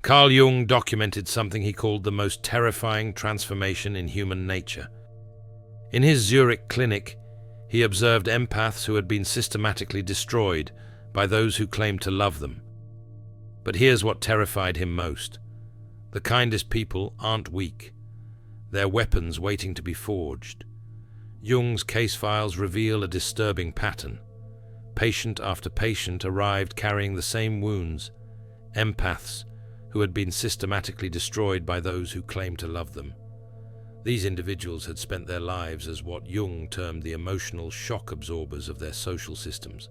Carl Jung documented something he called the most terrifying transformation in human nature. In his Zurich clinic, he observed empaths who had been systematically destroyed by those who claimed to love them. But here's what terrified him most. The kindest people aren't weak. They're weapons waiting to be forged. Jung's case files reveal a disturbing pattern. Patient after patient arrived carrying the same wounds, empaths who had been systematically destroyed by those who claimed to love them. These individuals had spent their lives as what Jung termed the emotional shock absorbers of their social systems.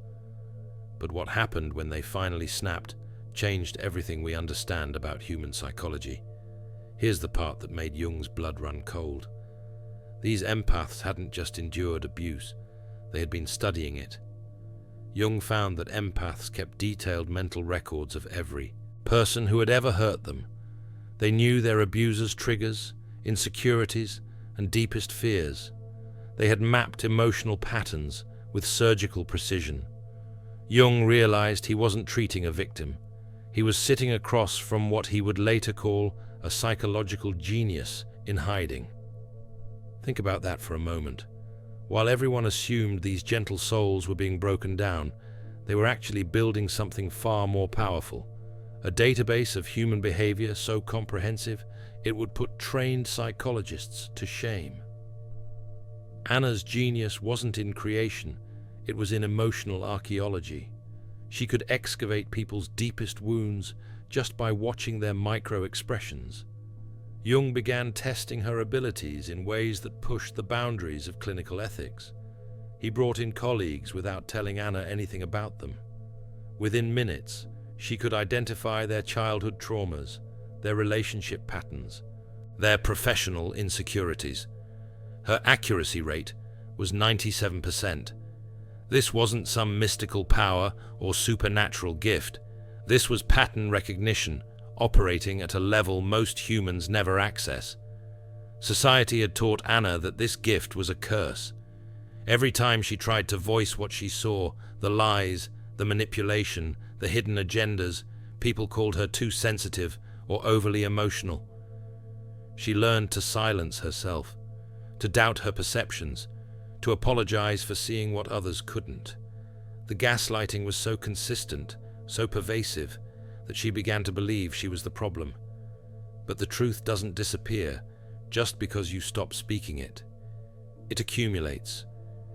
But what happened when they finally snapped changed everything we understand about human psychology. Here's the part that made Jung's blood run cold. These empaths hadn't just endured abuse, they had been studying it. Jung found that empaths kept detailed mental records of every person who had ever hurt them. They knew their abusers' triggers, insecurities, and deepest fears. They had mapped emotional patterns with surgical precision. Jung realized he wasn't treating a victim. He was sitting across from what he would later call a psychological genius in hiding. Think about that for a moment. While everyone assumed these gentle souls were being broken down, they were actually building something far more powerful. A database of human behavior so comprehensive, it would put trained psychologists to shame. Anna's genius wasn't in creation, it was in emotional archaeology. She could excavate people's deepest wounds just by watching their micro-expressions. Jung began testing her abilities in ways that pushed the boundaries of clinical ethics. He brought in colleagues without telling Anna anything about them. Within minutes, she could identify their childhood traumas, their relationship patterns, their professional insecurities. Her accuracy rate was 97%. This wasn't some mystical power or supernatural gift. This was pattern recognition, operating at a level most humans never access. Society had taught Anna that this gift was a curse. Every time she tried to voice what she saw, the lies, the manipulation, the hidden agendas, people called her too sensitive or overly emotional. She learned to silence herself, to doubt her perceptions, to apologize for seeing what others couldn't. The gaslighting was so consistent, so pervasive, that she began to believe she was the problem. But the truth doesn't disappear just because you stop speaking it. It accumulates,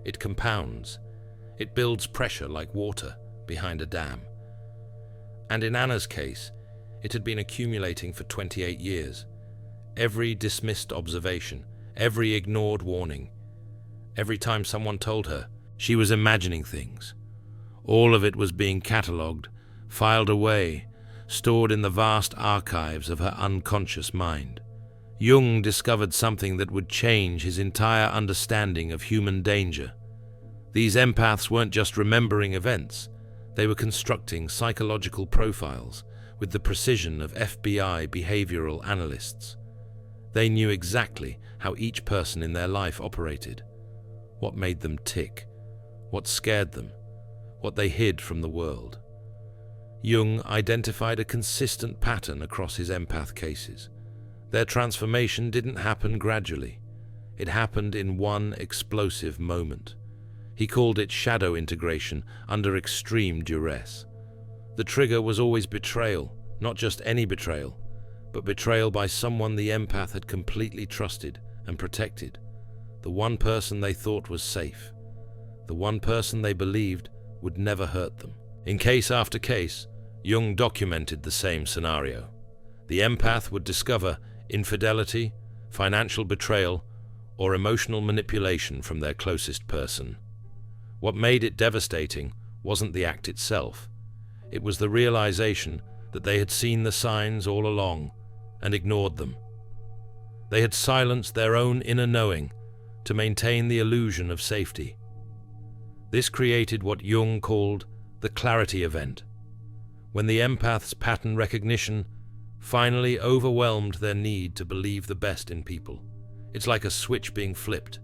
it compounds, it builds pressure like water behind a dam. And in Anna's case, it had been accumulating for 28 years. Every dismissed observation, every ignored warning, every time someone told her she was imagining things, all of it was being catalogued, filed away, stored in the vast archives of her unconscious mind. Jung discovered something that would change his entire understanding of human danger. These empaths weren't just remembering events, they were constructing psychological profiles with the precision of FBI behavioral analysts. They knew exactly how each person in their life operated, what made them tick, what scared them, what they hid from the world. Jung identified a consistent pattern across his empath cases. Their transformation didn't happen gradually. It happened in one explosive moment. He called it shadow integration under extreme duress. The trigger was always betrayal, not just any betrayal, but betrayal by someone the empath had completely trusted and protected, the one person they thought was safe, the one person they believed would never hurt them. In case after case, Jung documented the same scenario. The empath would discover infidelity, financial betrayal, or emotional manipulation from their closest person. What made it devastating wasn't the act itself. It was the realization that they had seen the signs all along and ignored them. They had silenced their own inner knowing to maintain the illusion of safety. This created what Jung called the clarity event, when the empath's pattern recognition finally overwhelmed their need to believe the best in people. It's like a switch being flipped.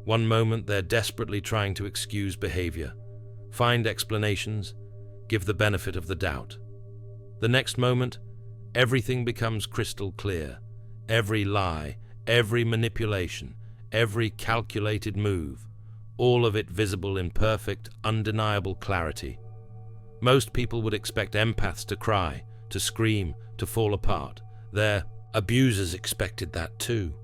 One moment they're desperately trying to excuse behavior, find explanations, give the benefit of the doubt. The next moment, everything becomes crystal clear. Every lie, every manipulation, every calculated move, all of it visible in perfect, undeniable clarity. Most people would expect empaths to cry, to scream, to fall apart. Their abusers expected that too.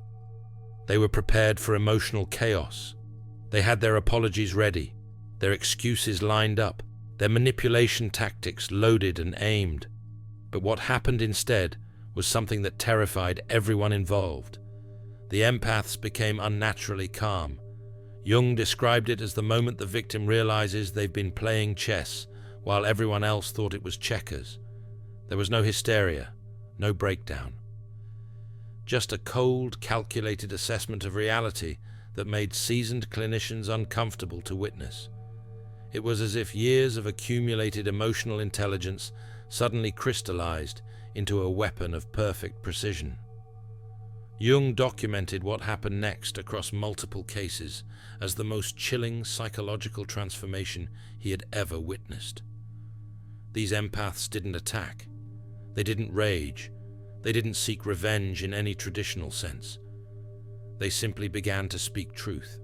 They were prepared for emotional chaos. They had their apologies ready, their excuses lined up, their manipulation tactics loaded and aimed. But what happened instead was something that terrified everyone involved. The empaths became unnaturally calm. Jung described it as the moment the victim realizes they've been playing chess while everyone else thought it was checkers. There was no hysteria, no breakdown. Just a cold, calculated assessment of reality that made seasoned clinicians uncomfortable to witness. It was as if years of accumulated emotional intelligence suddenly crystallized into a weapon of perfect precision. Jung documented what happened next across multiple cases as the most chilling psychological transformation he had ever witnessed. These empaths didn't attack. They didn't rage. They didn't seek revenge in any traditional sense. They simply began to speak truth.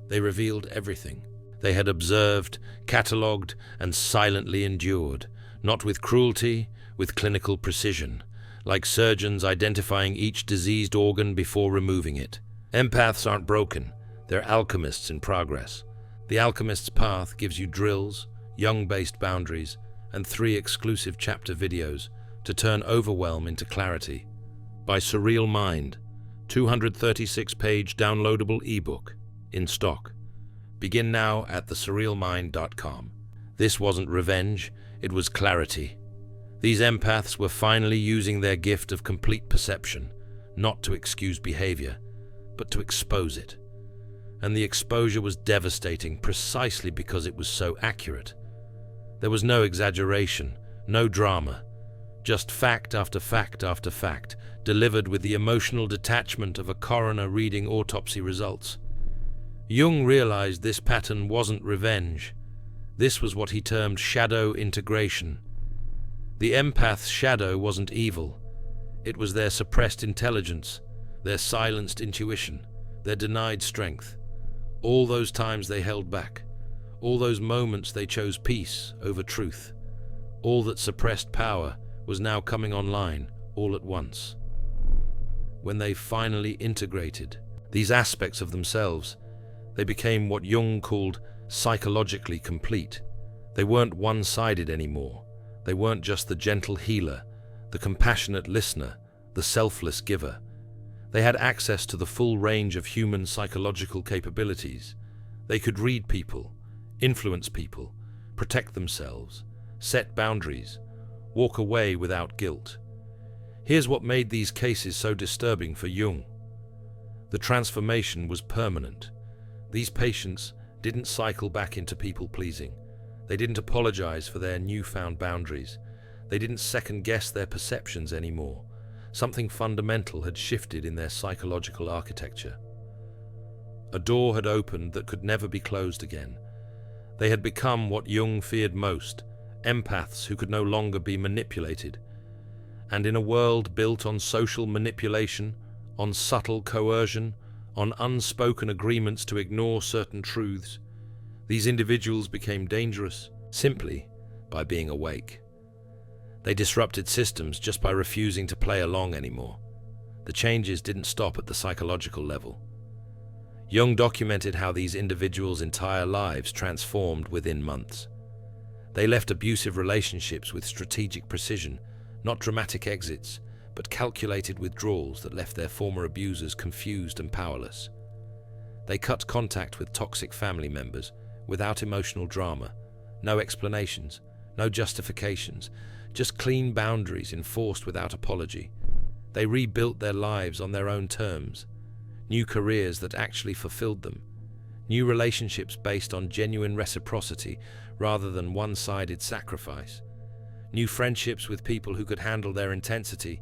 They revealed everything they had observed, catalogued, and silently endured, not with cruelty, with clinical precision, like surgeons identifying each diseased organ before removing it. Empaths aren't broken, they're alchemists in progress. The Alchemist's Path gives you drills, Jung-based boundaries, and 3 exclusive chapter videos to turn overwhelm into clarity. By Surreal Mind, 236-page downloadable ebook, in stock. Begin now at thesurrealmind.com. This wasn't revenge, it was clarity. These empaths were finally using their gift of complete perception, not to excuse behavior, but to expose it. And the exposure was devastating precisely because it was so accurate. There was no exaggeration, no drama, just fact after fact after fact, delivered with the emotional detachment of a coroner reading autopsy results. Jung realized this pattern wasn't revenge. This was what he termed shadow integration. The empath's shadow wasn't evil. It was their suppressed intelligence, their silenced intuition, their denied strength. All those times they held back, all those moments they chose peace over truth. All that suppressed power was now coming online all at once. When they finally integrated these aspects of themselves, they became what Jung called psychologically complete. They weren't one-sided anymore. They weren't just the gentle healer, the compassionate listener, the selfless giver. They had access to the full range of human psychological capabilities. They could read people, influence people, protect themselves, set boundaries, walk away without guilt. Here's what made these cases so disturbing for Jung. The transformation was permanent. These patients didn't cycle back into people-pleasing. They didn't apologize for their newfound boundaries. They didn't second-guess their perceptions anymore. Something fundamental had shifted in their psychological architecture. A door had opened that could never be closed again. They had become what Jung feared most, empaths who could no longer be manipulated. And in a world built on social manipulation, on subtle coercion, on unspoken agreements to ignore certain truths, these individuals became dangerous simply by being awake. They disrupted systems just by refusing to play along anymore. The changes didn't stop at the psychological level. Jung documented how these individuals' entire lives transformed within months. They left abusive relationships with strategic precision, not dramatic exits, but calculated withdrawals that left their former abusers confused and powerless. They cut contact with toxic family members without emotional drama, no explanations, no justifications, just clean boundaries enforced without apology. They rebuilt their lives on their own terms, new careers that actually fulfilled them, new relationships based on genuine reciprocity rather than one-sided sacrifice, new friendships with people who could handle their intensity,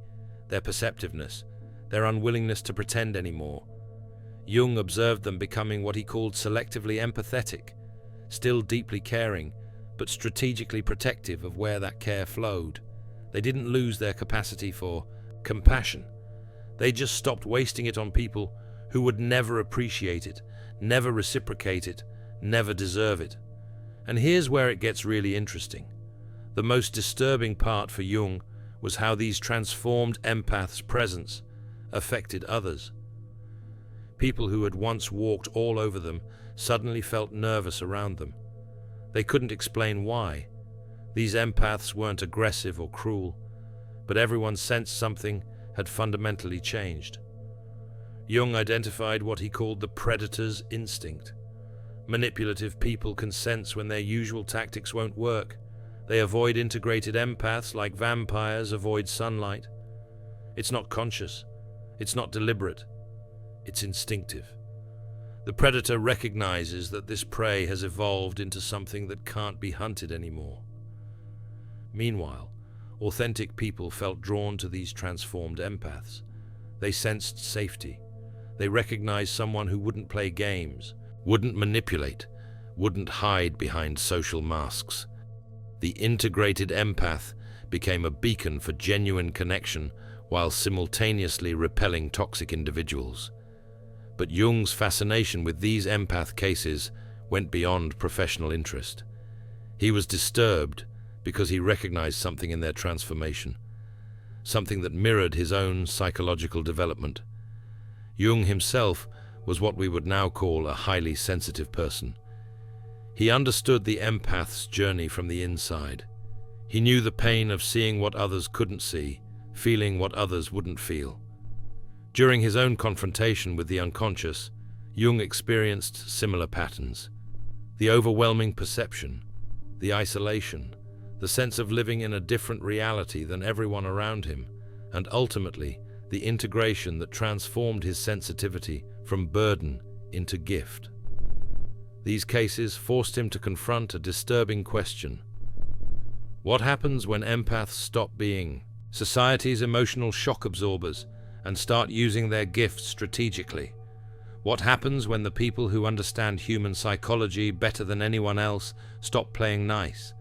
their perceptiveness, their unwillingness to pretend anymore. Jung observed them becoming what he called selectively empathetic, still deeply caring, but strategically protective of where that care flowed. They didn't lose their capacity for compassion. They just stopped wasting it on people who would never appreciate it, never reciprocate it, never deserve it. And here's where it gets really interesting. The most disturbing part for Jung was how these transformed empaths' presence affected others. People who had once walked all over them suddenly felt nervous around them. They couldn't explain why. These empaths weren't aggressive or cruel, but everyone sensed something had fundamentally changed. Jung identified what he called the predator's instinct. Manipulative people can sense when their usual tactics won't work. They avoid integrated empaths like vampires avoid sunlight. It's not conscious. It's not deliberate. It's instinctive. The predator recognizes that this prey has evolved into something that can't be hunted anymore. Meanwhile, authentic people felt drawn to these transformed empaths. They sensed safety. They recognized someone who wouldn't play games, wouldn't manipulate, wouldn't hide behind social masks. The integrated empath became a beacon for genuine connection while simultaneously repelling toxic individuals. But Jung's fascination with these empath cases went beyond professional interest. He was disturbed because he recognized something in their transformation, something that mirrored his own psychological development. Jung himself was what we would now call a highly sensitive person. He understood the empath's journey from the inside. He knew the pain of seeing what others couldn't see, feeling what others wouldn't feel. During his own confrontation with the unconscious, Jung experienced similar patterns. The overwhelming perception, the isolation, the sense of living in a different reality than everyone around him, and ultimately, the integration that transformed his sensitivity from burden into gift. These cases forced him to confront a disturbing question. What happens when empaths stop being society's emotional shock absorbers and start using their gifts strategically? What happens when the people who understand human psychology better than anyone else stop playing nice?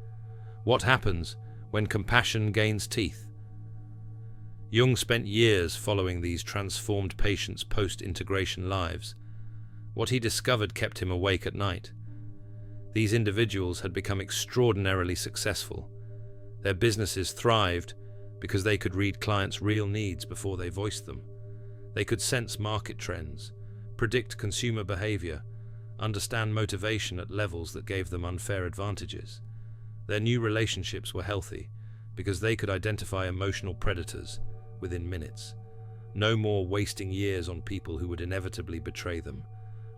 What happens when compassion gains teeth? Jung spent years following these transformed patients' post-integration lives. What he discovered kept him awake at night. These individuals had become extraordinarily successful. Their businesses thrived because they could read clients' real needs before they voiced them. They could sense market trends, predict consumer behavior, understand motivation at levels that gave them unfair advantages. Their new relationships were healthy because they could identify emotional predators within minutes. No more wasting years on people who would inevitably betray them.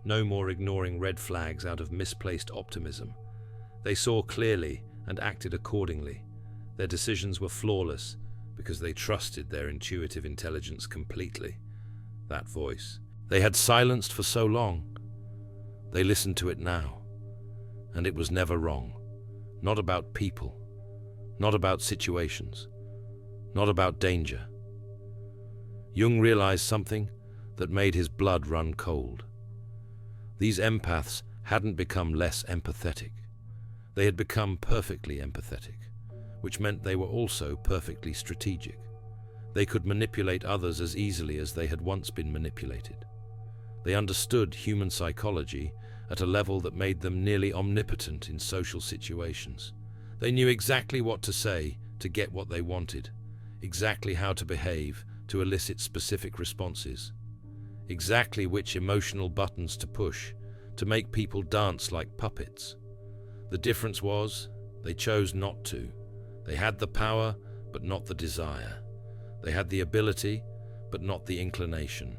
No more ignoring red flags out of misplaced optimism. They saw clearly and acted accordingly. Their decisions were flawless because they trusted their intuitive intelligence completely. That voice they had silenced for so long. They listened to it now, and it was never wrong. Not about people, not about situations, not about danger. Jung realized something that made his blood run cold. These empaths hadn't become less empathetic. They had become perfectly empathetic, which meant they were also perfectly strategic. They could manipulate others as easily as they had once been manipulated. They understood human psychology at a level that made them nearly omnipotent in social situations. They knew exactly what to say to get what they wanted, exactly how to behave to elicit specific responses, exactly which emotional buttons to push to make people dance like puppets. The difference was, they chose not to. They had the power, but not the desire. They had the ability, but not the inclination.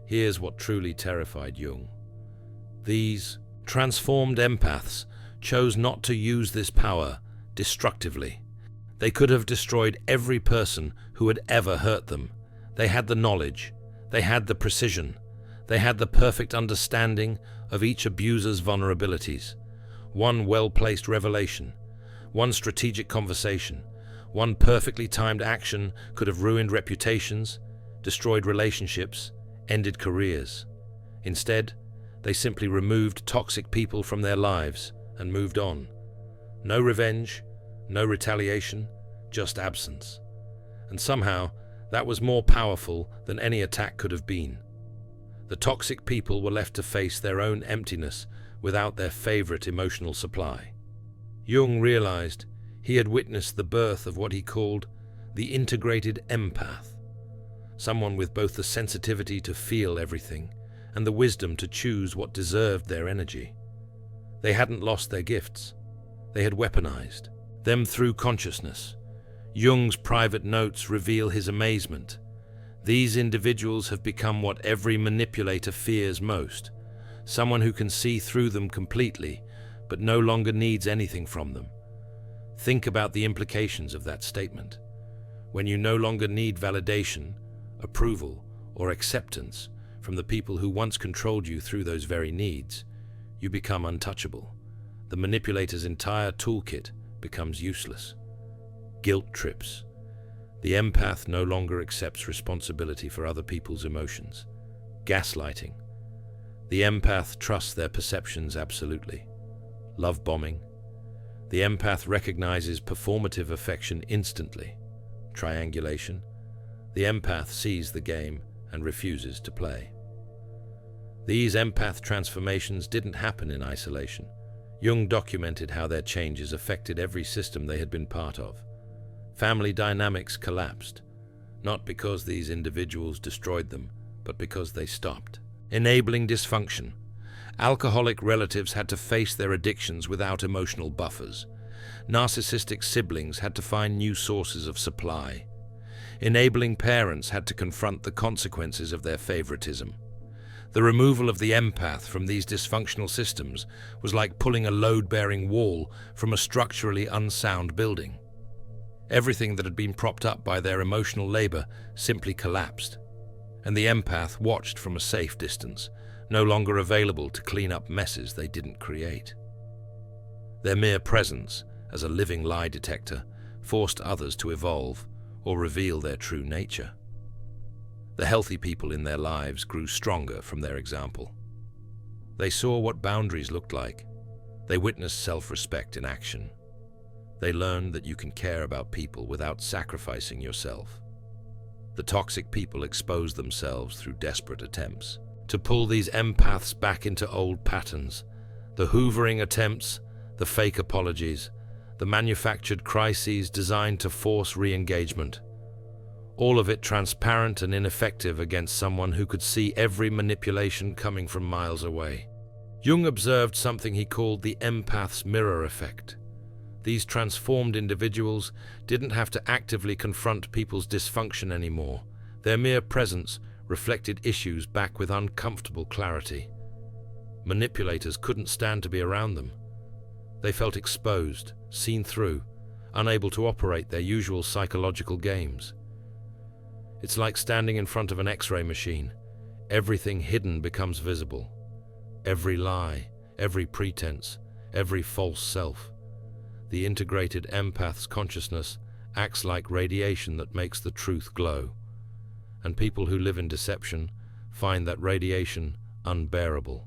Here's what truly terrified Jung. These transformed empaths chose not to use this power destructively. They could have destroyed every person who had ever hurt them. They had the knowledge. They had the precision. They had the perfect understanding of each abuser's vulnerabilities. One well-placed revelation, one strategic conversation, one perfectly timed action could have ruined reputations, destroyed relationships, ended careers. Instead, they simply removed toxic people from their lives and moved on. No revenge, no retaliation, just absence. And somehow, that was more powerful than any attack could have been. The toxic people were left to face their own emptiness without their favorite emotional supply. Jung realized he had witnessed the birth of what he called the integrated empath, someone with both the sensitivity to feel everything and the wisdom to choose what deserved their energy. They hadn't lost their gifts. They had weaponized them through consciousness. Jung's private notes reveal his amazement. These individuals have become what every manipulator fears most, someone who can see through them completely, but no longer needs anything from them. Think about the implications of that statement. When you no longer need validation, approval, or acceptance from the people who once controlled you through those very needs, you become untouchable. The manipulator's entire toolkit becomes useless. Guilt trips. The empath no longer accepts responsibility for other people's emotions. Gaslighting. The empath trusts their perceptions absolutely. Love bombing. The empath recognizes performative affection instantly. Triangulation. The empath sees the game and refuses to play. These empath transformations didn't happen in isolation. Jung documented how their changes affected every system they had been part of. Family dynamics collapsed, not because these individuals destroyed them, but because they stopped. Enabling dysfunction. Alcoholic relatives had to face their addictions without emotional buffers. Narcissistic siblings had to find new sources of supply. Enabling parents had to confront the consequences of their favoritism. The removal of the empath from these dysfunctional systems was like pulling a load-bearing wall from a structurally unsound building. Everything that had been propped up by their emotional labor simply collapsed, and the empath watched from a safe distance, no longer available to clean up messes they didn't create. Their mere presence as a living lie detector forced others to evolve or reveal their true nature. The healthy people in their lives grew stronger from their example. They saw what boundaries looked like. They witnessed self-respect in action. They learned that you can care about people without sacrificing yourself. The toxic people exposed themselves through desperate attempts to pull these empaths back into old patterns. The hoovering attempts, the fake apologies, the manufactured crises designed to force re-engagement. All of it transparent and ineffective against someone who could see every manipulation coming from miles away. Jung observed something he called the empath's mirror effect. These transformed individuals didn't have to actively confront people's dysfunction anymore. Their mere presence reflected issues back with uncomfortable clarity. Manipulators couldn't stand to be around them. They felt exposed, seen through, unable to operate their usual psychological games. It's like standing in front of an X-ray machine. Everything hidden becomes visible. Every lie, every pretense, every false self. The integrated empath's consciousness acts like radiation that makes the truth glow. And people who live in deception find that radiation unbearable.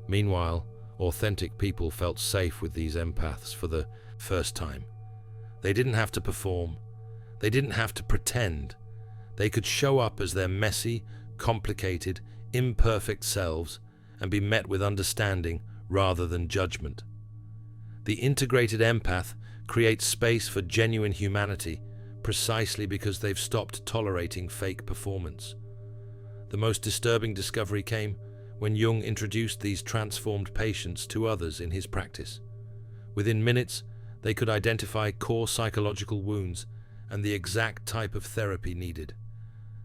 Meanwhile, authentic people felt safe with these empaths for the first time. They didn't have to perform. They didn't have to pretend. They could show up as their messy, complicated, imperfect selves and be met with understanding rather than judgment. The integrated empath creates space for genuine humanity precisely because they've stopped tolerating fake performance. The most disturbing discovery came when Jung introduced these transformed patients to others in his practice. Within minutes, they could identify core psychological wounds and the exact type of therapy needed.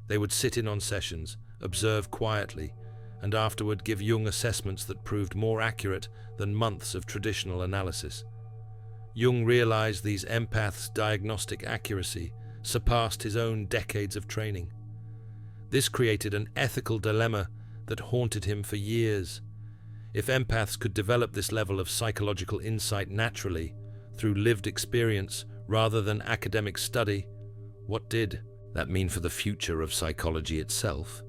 They would sit in on sessions, observe quietly, and afterward give Jung assessments that proved more accurate than months of traditional analysis. Jung realized these empaths' diagnostic accuracy surpassed his own decades of training. This created an ethical dilemma that haunted him for years. If empaths could develop this level of psychological insight naturally, through lived experience rather than academic study, what did that mean for the future of psychology itself?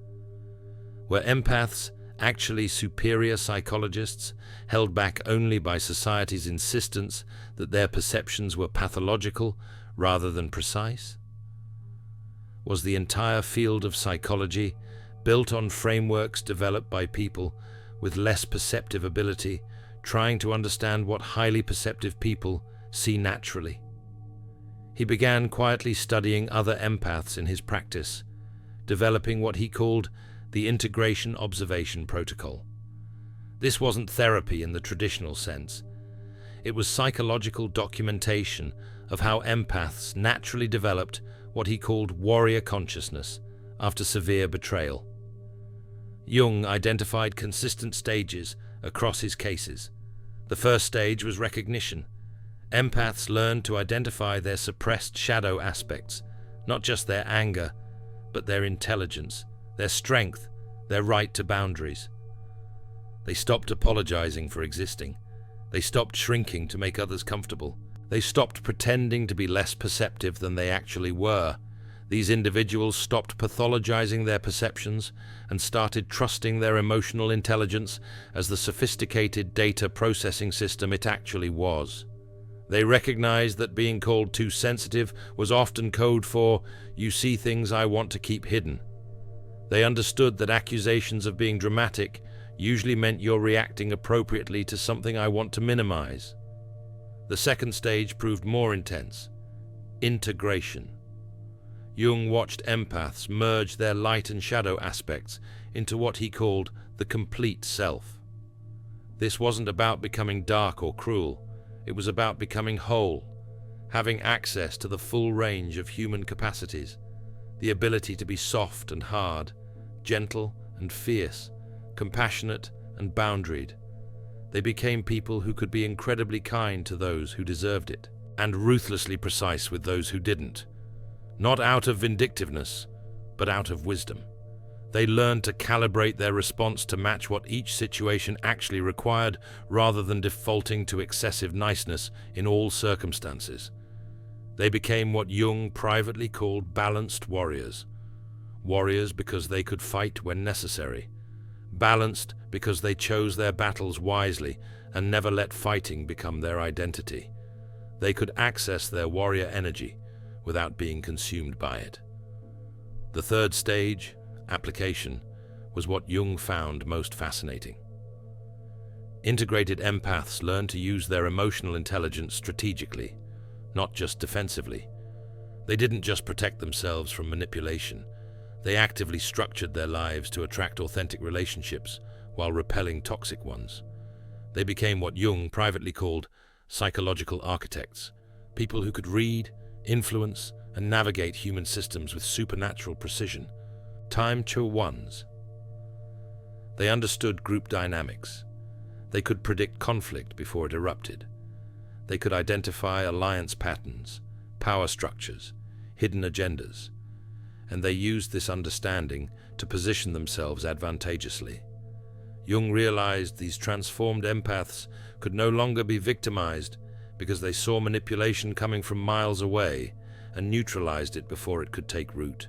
Were empaths actually superior psychologists, held back only by society's insistence that their perceptions were pathological rather than precise? Was the entire field of psychology built on frameworks developed by people with less perceptive ability, trying to understand what highly perceptive people see naturally? He began quietly studying other empaths in his practice, developing what he called the integration observation protocol. This wasn't therapy in the traditional sense. It was psychological documentation of how empaths naturally developed what he called warrior consciousness after severe betrayal. Jung identified consistent stages across his cases. The first stage was recognition. Empaths learned to identify their suppressed shadow aspects, not just their anger, but their intelligence, their strength, their right to boundaries. They stopped apologizing for existing. They stopped shrinking to make others comfortable. They stopped pretending to be less perceptive than they actually were. These individuals stopped pathologizing their perceptions and started trusting their emotional intelligence as the sophisticated data processing system it actually was. They recognized that being called too sensitive was often code for, "You see things I want to keep hidden." They understood that accusations of being dramatic usually meant you're reacting appropriately to something I want to minimize. The second stage proved more intense: integration. Jung watched empaths merge their light and shadow aspects into what he called the complete self. This wasn't about becoming dark or cruel. It was about becoming whole, having access to the full range of human capacities, the ability to be soft and hard, gentle and fierce, compassionate and boundaried. They became people who could be incredibly kind to those who deserved it, and ruthlessly precise with those who didn't. Not out of vindictiveness, but out of wisdom. They learned to calibrate their response to match what each situation actually required, rather than defaulting to excessive niceness in all circumstances. They became what Jung privately called balanced warriors. Warriors because they could fight when necessary. Balanced because they chose their battles wisely and never let fighting become their identity. They could access their warrior energy without being consumed by it. The third stage, application, was what Jung found most fascinating. Integrated empaths learn to use their emotional intelligence strategically, not just defensively. They didn't just protect themselves from manipulation. They actively structured their lives to attract authentic relationships while repelling toxic ones. They became what Jung privately called psychological architects, people who could read, influence, and navigate human systems with supernatural precision. Time to ones. They understood group dynamics. They could predict conflict before it erupted. They could identify alliance patterns, power structures, hidden agendas, and they used this understanding to position themselves advantageously. Jung realized these transformed empaths could no longer be victimized because they saw manipulation coming from miles away and neutralized it before it could take root.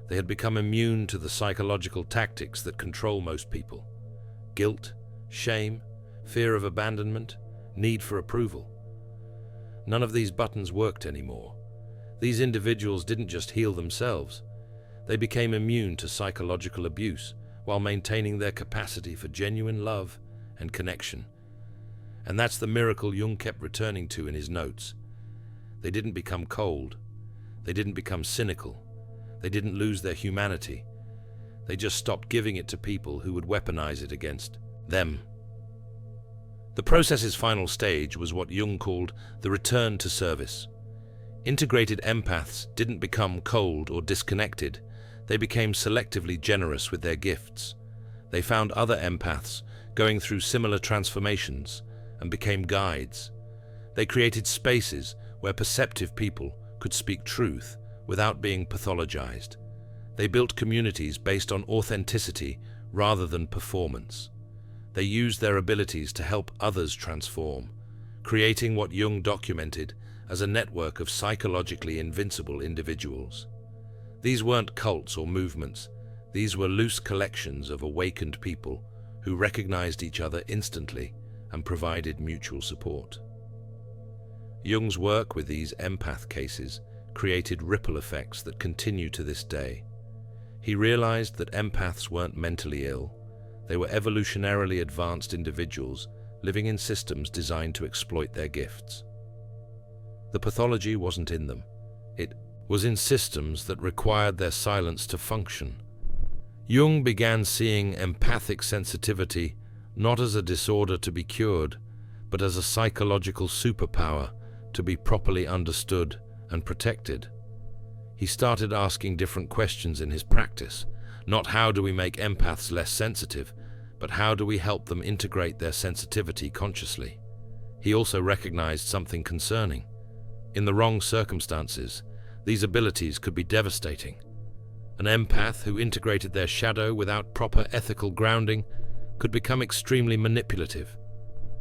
They had become immune to the psychological tactics that control most people: guilt, shame, fear of abandonment, need for approval. None of these buttons worked anymore. These individuals didn't just heal themselves. They became immune to psychological abuse while maintaining their capacity for genuine love and connection. And that's the miracle Jung kept returning to in his notes. They didn't become cold. They didn't become cynical. They didn't lose their humanity. They just stopped giving it to people who would weaponize it against them. The process's final stage was what Jung called the return to service. Integrated empaths didn't become cold or disconnected. They became selectively generous with their gifts. They found other empaths going through similar transformations and became guides. They created spaces where perceptive people could speak truth without being pathologized. They built communities based on authenticity rather than performance. They used their abilities to help others transform, creating what Jung documented as a network of psychologically invincible individuals. These weren't cults or movements. These were loose collections of awakened people who recognized each other instantly and provided mutual support. Jung's work with these empath cases created ripple effects that continue to this day. He realized that empaths weren't mentally ill. They were evolutionarily advanced individuals living in systems designed to exploit their gifts. The pathology wasn't in them. It was in systems that required their silence to function. Jung began seeing empathic sensitivity not as a disorder to be cured, but as a psychological superpower to be properly understood and protected. He started asking different questions in his practice. Not how do we make empaths less sensitive, but how do we help them integrate their sensitivity consciously? He also recognized something concerning. In the wrong circumstances, these abilities could be devastating. An empath who integrated their shadow without proper ethical grounding could become extremely manipulative.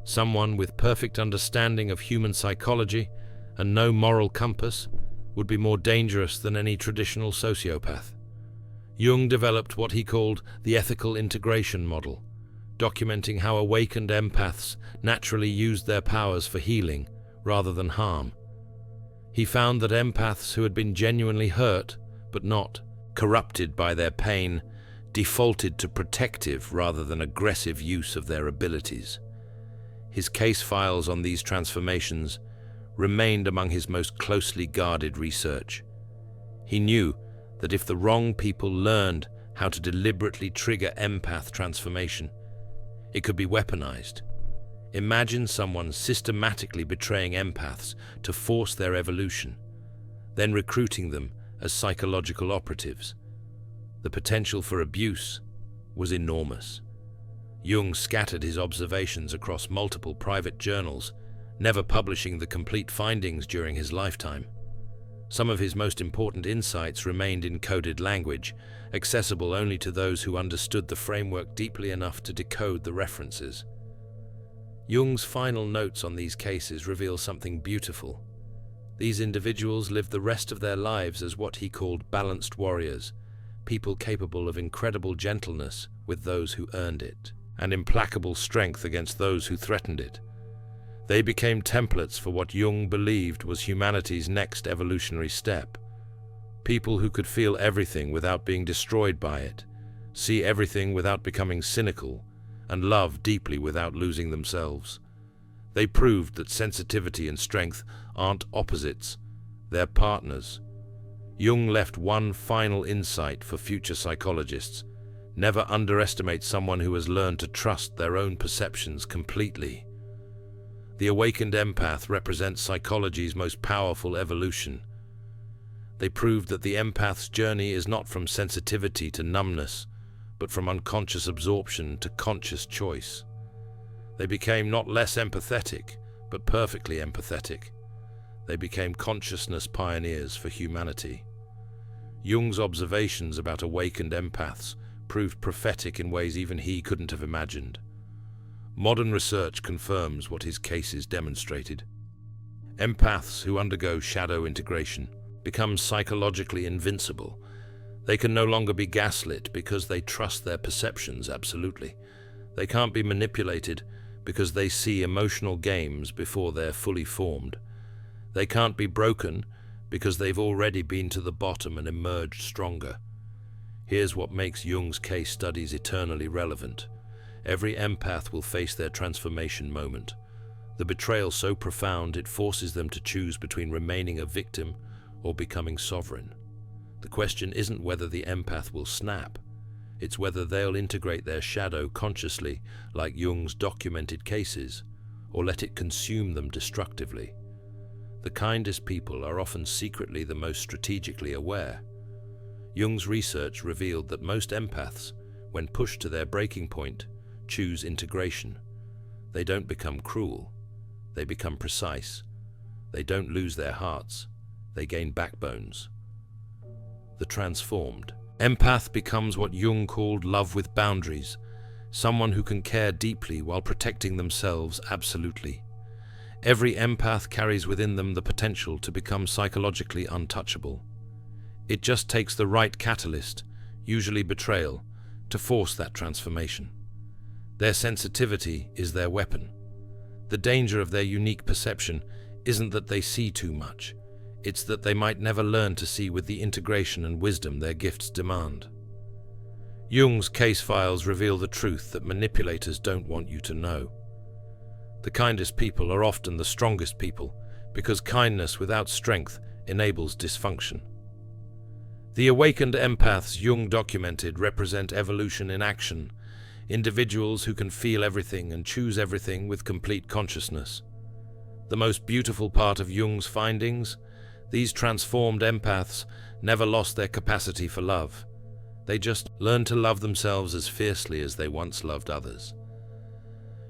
Someone with perfect understanding of human psychology and no moral compass would be more dangerous than any traditional sociopath. Jung developed what he called the ethical integration model, documenting how awakened empaths naturally used their powers for healing rather than harm. He found that empaths who had been genuinely hurt, but not corrupted by their pain, defaulted to protective rather than aggressive use of their abilities. His case files on these transformations remained among his most closely guarded research. He knew that if the wrong people learned how to deliberately trigger empath transformation, it could be weaponized. Imagine someone systematically betraying empaths to force their evolution, then recruiting them as psychological operatives. The potential for abuse was enormous. Jung scattered his observations across multiple private journals, never publishing the complete findings during his lifetime. Some of his most important insights remained in coded language, accessible only to those who understood the framework deeply enough to decode the references. Jung's final notes on these cases reveal something beautiful. These individuals lived the rest of their lives as what he called balanced warriors, people capable of incredible gentleness with those who earned it, and implacable strength against those who threatened it. They became templates for what Jung believed was humanity's next evolutionary step. People who could feel everything without being destroyed by it, see everything without becoming cynical, and love deeply without losing themselves. They proved that sensitivity and strength aren't opposites, they're partners. Jung left one final insight for future psychologists: never underestimate someone who has learned to trust their own perceptions completely. The awakened empath represents psychology's most powerful evolution. They proved that the empath's journey is not from sensitivity to numbness, but from unconscious absorption to conscious choice. They became not less empathetic, but perfectly empathetic. They became consciousness pioneers for humanity. Jung's observations about awakened empaths proved prophetic in ways even he couldn't have imagined. Modern research confirms what his cases demonstrated. Empaths who undergo shadow integration become psychologically invincible. They can no longer be gaslit because they trust their perceptions absolutely. They can't be manipulated because they see emotional games before they're fully formed. They can't be broken because they've already been to the bottom and emerged stronger. Here's what makes Jung's case studies eternally relevant. Every empath will face their transformation moment. The betrayal so profound it forces them to choose between remaining a victim or becoming sovereign. The question isn't whether the empath will snap, it's whether they'll integrate their shadow consciously, like Jung's documented cases, or let it consume them destructively. The kindest people are often secretly the most strategically aware. Jung's research revealed that most empaths, when pushed to their breaking point, choose integration. They don't become cruel, they become precise. They don't lose their hearts, they gain backbones. The transformed empath becomes what Jung called love with boundaries, someone who can care deeply while protecting themselves absolutely. Every empath carries within them the potential to become psychologically untouchable. It just takes the right catalyst, usually betrayal, to force that transformation. Their sensitivity is their weapon. The danger of their unique perception isn't that they see too much. It's that they might never learn to see with the integration and wisdom their gifts demand. Jung's case files reveal the truth that manipulators don't want you to know. The kindest people are often the strongest people, because kindness without strength enables dysfunction. The awakened empaths Jung documented represent evolution in action, individuals who can feel everything and choose everything with complete consciousness. The most beautiful part of Jung's findings: these transformed empaths never lost their capacity for love. They just learned to love themselves as fiercely as they once loved others.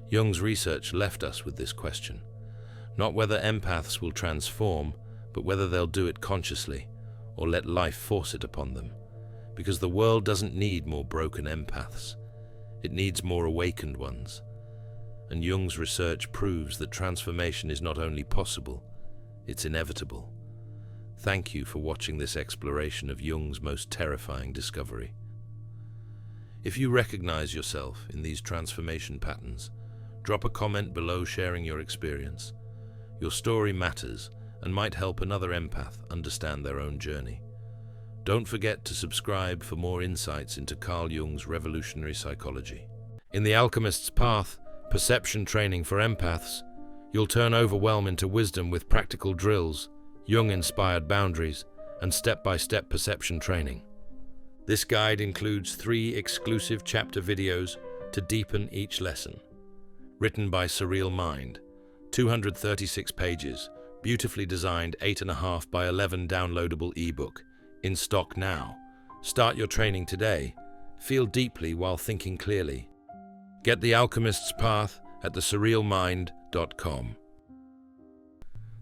Jung's research left us with this question: not whether empaths will transform, but whether they'll do it consciously, or let life force it upon them. Because the world doesn't need more broken empaths. It needs more awakened ones. And Jung's research proves that transformation is not only possible, it's inevitable. Thank you for watching this exploration of Jung's most terrifying discovery. If you recognize yourself in these transformation patterns, drop a comment below sharing your experience. Your story matters and might help another empath understand their own journey. Don't forget to subscribe for more insights into Carl Jung's revolutionary psychology. In The Alchemist's Path, perception training for empaths, you'll turn overwhelm into wisdom with practical drills, Jung-inspired boundaries, and step-by-step perception training. This guide includes 3 exclusive chapter videos to deepen each lesson. Written by Surreal Mind, 236 pages, beautifully designed 8.5 by 11 downloadable ebook, in stock now. Start your training today. Feel deeply while thinking clearly. Get The Alchemist's Path at thesurrealmind.com.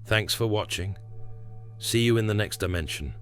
Thanks for watching. See you in the next dimension.